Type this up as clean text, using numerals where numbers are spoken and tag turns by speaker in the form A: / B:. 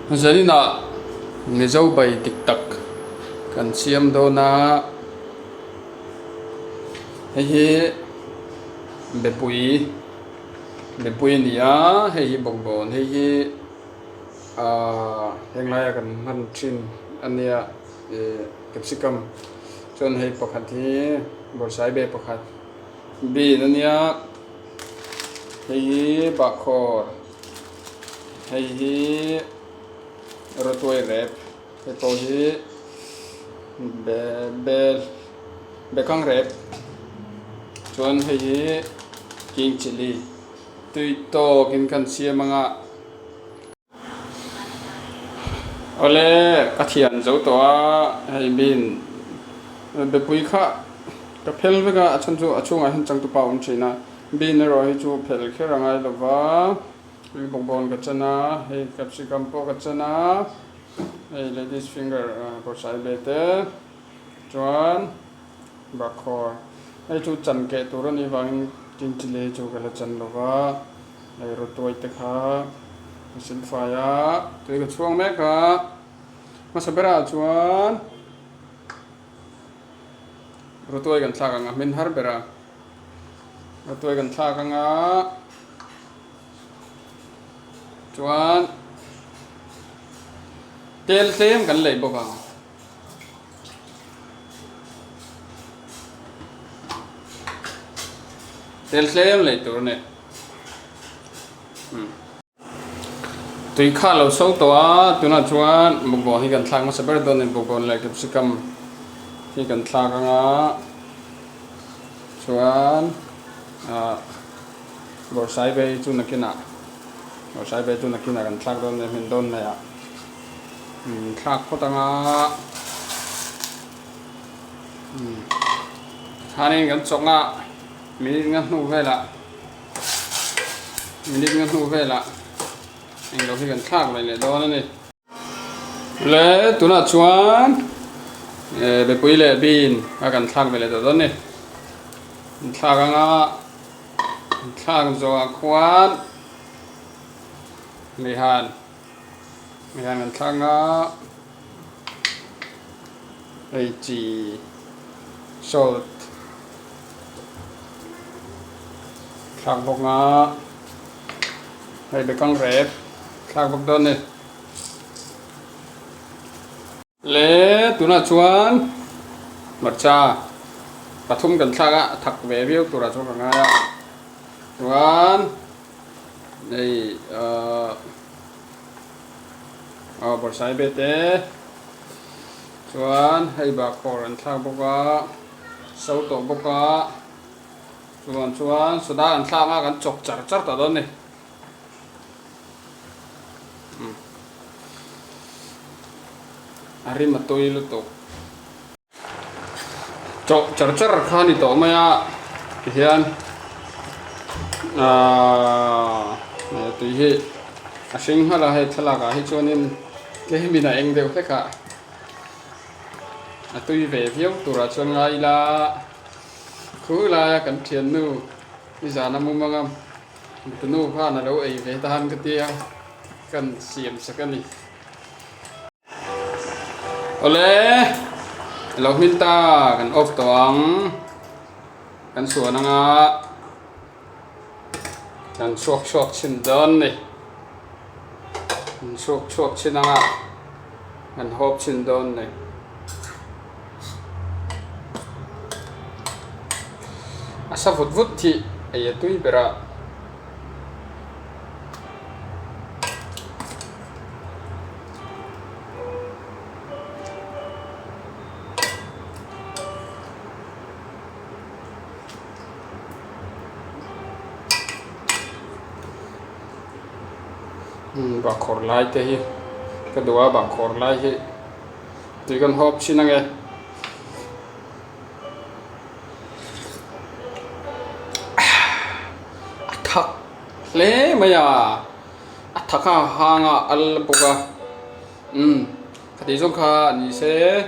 A: Jadi na ngezau bay tiktak kan siam do na hei bepui nia hei bongbon hei henglaya kan man chin ania capsicum chon hei pakhat hi borsai be pakhat bi ania hei bakhor hei rotoi rep hei to hi bekang rep chon hei king chili tui to kin kan sia manga ole kathian zo to hei bin bepui kha ka phel vega achan chu achunga hin chang tu pa china bin ro hi chu phel kherangai lova bongbon ka chana hei capsicum po ka chana hei ladies finger borsai bete chuan bakhor hei chu chan ke turani wang tin chile chu kala chan lova hei rotoi te kha sin faya tui ka chuang me ka masabera chuan rotoi kan thak anga min har bera rotoi kan thak anga chuan tel tlem kan lei boka tel tlem lei tur ne tui kha lo so to a tuna chuan bongbon hi kan thak ma saber don in bongbon lai capsicum hi kan thak anga chuan borsai be chu nakina borsai be chu nakina kan thak don min don na ya thak khotanga hanin kan chonga minit nga hnu vela anh đâu khi cần thác này để đó này lẽ tụi nó chuan để bơi lẽ pin và cần thác về để đó này thác ngã thác rồi quan mì hàn cần thác ngã đây chỉ salt thác bột ngã đây bị con rệp thác bọc đơn này lẽ tụi nó chuan mặt cha và thum cần thác á thắc về viêu tụi nó chuan cả chuan đây bột sấy bê té chuan hay bà khổ thác bọc á sâu tổ bọc á chuan soda ăn thác á cần chọc chặt chặt ở đó này ari matoi lu to chok char char khani to maya hian tu hi asing hala he thalaka hi chonin ke mina eng deu theka atui ve viau tura chon ngai la khu la kan thian nu ni jana mu mangam tu nu kha na lo ei ve tan ka tia kan siam sakani ole lo minta kan op toang kan suan anga kan sok chin don ni sok chin anga kan hop chin don ni asa vut thi ai tui bera bà khor lai te hi cái đồ bà khor lai hi tùy con hộp xin nghe thắc lẽ mày thắc hàng al boka cái gì giống kha ni se